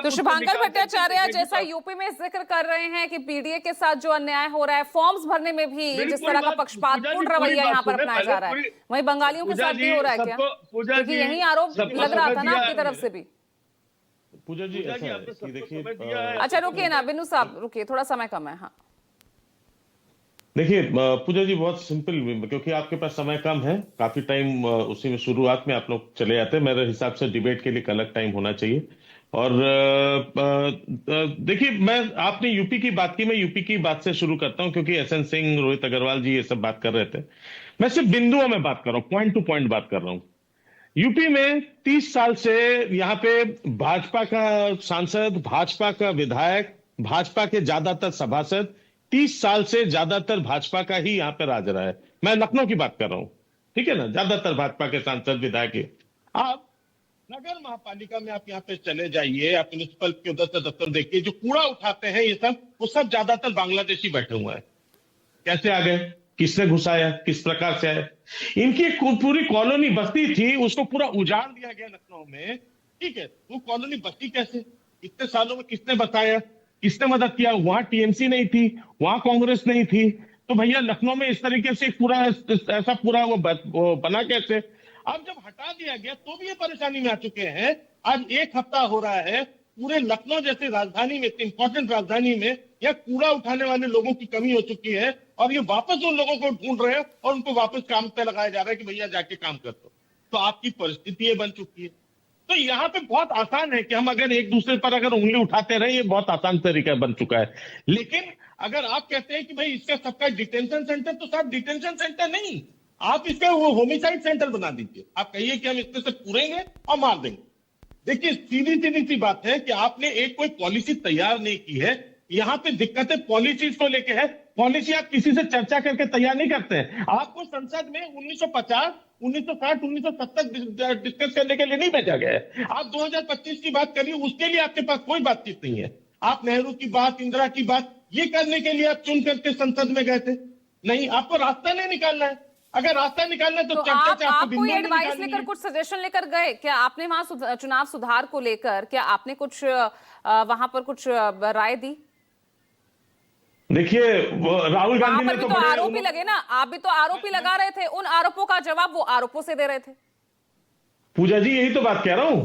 तो उसको शुभांकर निकाल करके भट्टाचार्य दिखेगी जैसा तो यूपी में जिक्र कर रहे हैं कि पीडीए के साथ जो अन्याय हो रहा है, फॉर्म्स भरने में भी मेरी जिस पूरी तरह का बात, पूजा जी पक्षपातपूर्ण पूरी रवैया बात यहाँ पर सुने अपनाया पहले, जा रहा है, पूरी वहीं बंगालियों के पूजा साथ भी जी हो रहा है क्या? सबको, पूजा क्योंकि जी यही आरोप सबको लग रहा समय था ना दिया आपकी तरफ है। से भी। पूजा जी पूजा ऐसा जी है आपने कि सबको देखिए समय दिया है। अच्छा रुकिए ना बिन्नू साहब, रुकिए, थोड़ा समय कम है। हाँ देखिए पूजा जी बहुत सिंपल, क्योंकि आपके पास समय कम है, काफी टाइम उसी में शुरुआत में आप लोग चले जाते हैं। मेरे हिसाब से डिबेट के लिए एक अलग टाइम होना चाहिए। और देखिए, मैं आपने यूपी की बात की, मैं यूपी की बात से शुरू करता हूं, क्योंकि एसएन सिंह, रोहित अग्रवाल जी ये सब बात कर रहे थे। मैं सिर्फ बिंदुओं में बात कर रहा हूं, पॉइंट टू पॉइंट बात कर रहा हूं। यूपी में 30 साल से यहाँ पे भाजपा का सांसद, भाजपा का विधायक, भाजपा के ज्यादातर सभासद, 30 साल से ज्यादातर भाजपा का ही यहाँ पे राज रहा है। मैं लखनऊ की बात कर रहा हूं, ठीक है ना, ज्यादातर भाजपा के सांसद विधायक ही। आप नगर महापालिका में आप यहाँ पे चले जाइए, आप म्यूनिसिपल के उधर से दफ्तर देखिए, जो कूड़ा उठाते हैं ये सब, वो सब ज्यादातर बांग्लादेशी बैठे हुए हैं। कैसे आ गए, किसने घुसाया, किस प्रकार से आए? इनकी एक पूरी कॉलोनी बस्ती थी, उसको पूरा उजाड़ दिया गया लखनऊ में, ठीक है। वो कॉलोनी बस्ती कैसे, इतने सालों में किसने बताया, किसने मदद किया? वहां टीएमसी नहीं थी, वहां कांग्रेस नहीं थी, तो भैया लखनऊ में इस तरीके से पूरा ऐसा पूरा वो बना कैसे? अब जब हटा दिया गया तो भी ये परेशानी में आ चुके हैं। आज एक हफ्ता हो रहा है, पूरे लखनऊ जैसी राजधानी में, इंपॉर्टेंट राजधानी में, यह कूड़ा उठाने वाले लोगों की कमी हो चुकी है, और ये वापस उन लोगों को ढूंढ रहे हैं और उनको वापस काम पे लगाया जा रहा है कि भैया जाके काम कर दो। तो आपकी परिस्थिति ये बन चुकी है। तो यहाँ पे बहुत आसान है कि हम अगर एक दूसरे पर अगर उंगली उठाते रहे, ये बहुत आसान तरीका बन चुका है। लेकिन अगर आप कहते हैं कि भाई इसका सबका डिटेंशन सेंटर, तो साहब डिटेंशन सेंटर नहीं, आप इसका वो होमिसाइड सेंटर बना दीजिए। आप कहिए कि हम इसमें से पूरेंगे और मार देंगे। देखिए सीधी सीधी सी बात है कि आपने एक कोई पॉलिसी तैयार नहीं की है। यहाँ पे दिक्कतें पॉलिसीज को लेके है। पॉलिसी आप किसी से चर्चा करके तैयार नहीं करते हैं। आपको संसद में 1950, 1960, 1970 डिस्कस करने के लिए नहीं भेजा गया है। आप 2025 की बात करिए, उसके लिए आपके पास कोई बातचीत नहीं है। आप नेहरू की बात, इंदिरा की बात, ये करने के लिए आप चुन करके संसद में गए थे। नहीं, आपको रास्ता नहीं निकालना है। अगर रास्ता निकालना है तो चर्चा आप कोई एडवाइस लेकर, कुछ सजेशन लेकर गए क्या? आपने वहां चुनाव सुधार को लेकर क्या आपने कुछ वहां पर कुछ राय दी? देखिए राहुल गांधी ने तो आरोप ही लगे ना, आप भी तो आरोप ही लगा रहे थे, उन आरोपों का जवाब वो आरोपों से दे रहे थे। पूजा जी यही तो बात कह रहा हूं,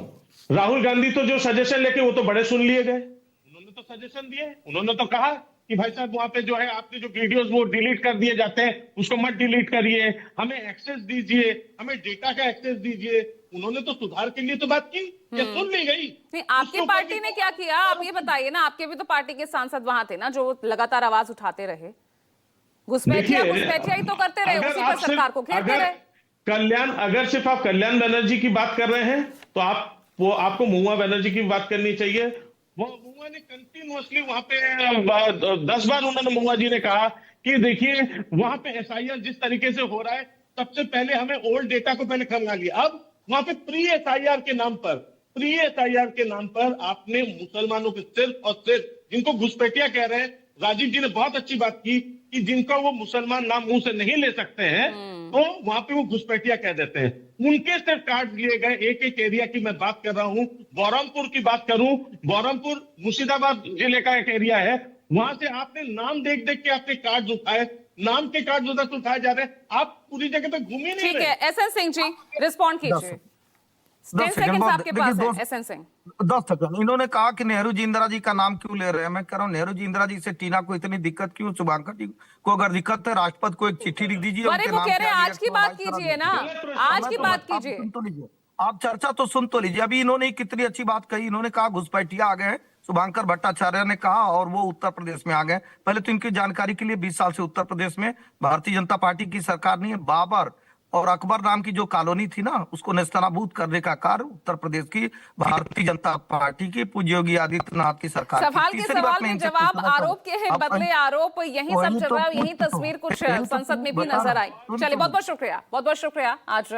राहुल गांधी तो जो सजेशन लेके वो तो बड़े सुन लिए गए। उन्होंने तो सजेशन दिए, उन्होंने तो कहा कि भाई साहब वहां पे जो है आपके जो वीडियोस वो डिलीट कर दिए जाते हैं, उसको मत डिलीट करिए, हमें एक्सेस दीजिए, हमें डेटा का एक्सेस दीजिए। उन्होंने तो सुधार के लिए तो बात की, या सुन ली गई? नहीं, आपकी पार्टी ने क्या किया आप ये बताइए ना। आपके भी तो पार्टी के सांसद वहां थे ना, जो लगातार आवाज उठाते रहे, घुसपैठिया ही तो करते रहे, उसी पर सरकार को घेरते रहे। कल्याण, अगर सिर्फ आप कल्याण बनर्जी की बात कर रहे हैं तो आपको महुआ बनर्जी की बात करनी चाहिए। वो महुआ ने कंटिन्यूअसली वहां पे 10 बार उन्होंने, महुआ जी ने कहा कि देखिए वहां पे एसआईआर जिस तरीके से हो रहा है, सबसे पहले हमें ओल्ड डेटा को पहले खंगा लिया। अब वहां पे प्री एसआईआर के नाम पर आपने मुसलमानों के सिर्फ और सिर्फ, जिनको घुसपैठिया कह रहे हैं, राजीव जी ने बहुत अच्छी बात की कि जिनका वो मुसलमान नाम मुंह से नहीं ले सकते हैं, तो वहां पे वो घुसपैठिया कह देते हैं, उनके सिर्फ कार्ड लिए गए। एक एक एरिया की मैं बात कर रहा हूं। बहरमपुर की बात करूं, बहरमपुर मुर्शिदाबाद जिले का एक एरिया है, वहां से आपने नाम देख देख के आपने कार्ड उठाए, नाम के कार्ड उधर से उठाए जा रहे हैं। आप पूरी जगह पे घूम ही नहीं रहे। ठीक है एसएन सिंह जी, रिस्पॉन्ड कीजिए। 10 सेकंड आपके पास है एसएन सिंह। 10 सेकंड। इन्होंने कहा कि नेहरू जी इंदिरा जी का नाम क्यों ले रहे हैं। मैं कह रहा हूँ नेहरू जी इंदिरा जी से टीना को इतनी दिक्कत क्यों? शुभांकर जी को अगर दिक्कत है, राष्ट्रपति को एक चिट्ठी लिख दीजिए। अरे वो कह रहे हैं आज की बात कीजिए ना, आज की बात कीजिए। सुन तो लीजिए, आप चर्चा तो सुन तो लीजिए। अभी इन्होंने कितनी अच्छी बात कही। इन्होंने कहा घुसपैठिया आ गए, शुभांकर भट्टाचार्य ने कहा, और वो उत्तर प्रदेश में आ गए। पहले तो इनकी जानकारी के लिए 20 साल से उत्तर प्रदेश में भारतीय जनता पार्टी की सरकार नहीं है। बाबर और अकबर नाम की जो कॉलोनी थी ना, उसको नेस्तनाबूद करने का कार्य उत्तर प्रदेश की भारतीय जनता पार्टी की पूज्य योगी आदित्यनाथ की सरकार। सवाल के सवाल में जवाब, आरोप के हैं बदले आरोप, यही सब चल रहा है। यही तस्वीर कुछ संसद में भी नजर आई। चलिए बहुत बहुत शुक्रिया, बहुत बहुत शुक्रिया। आज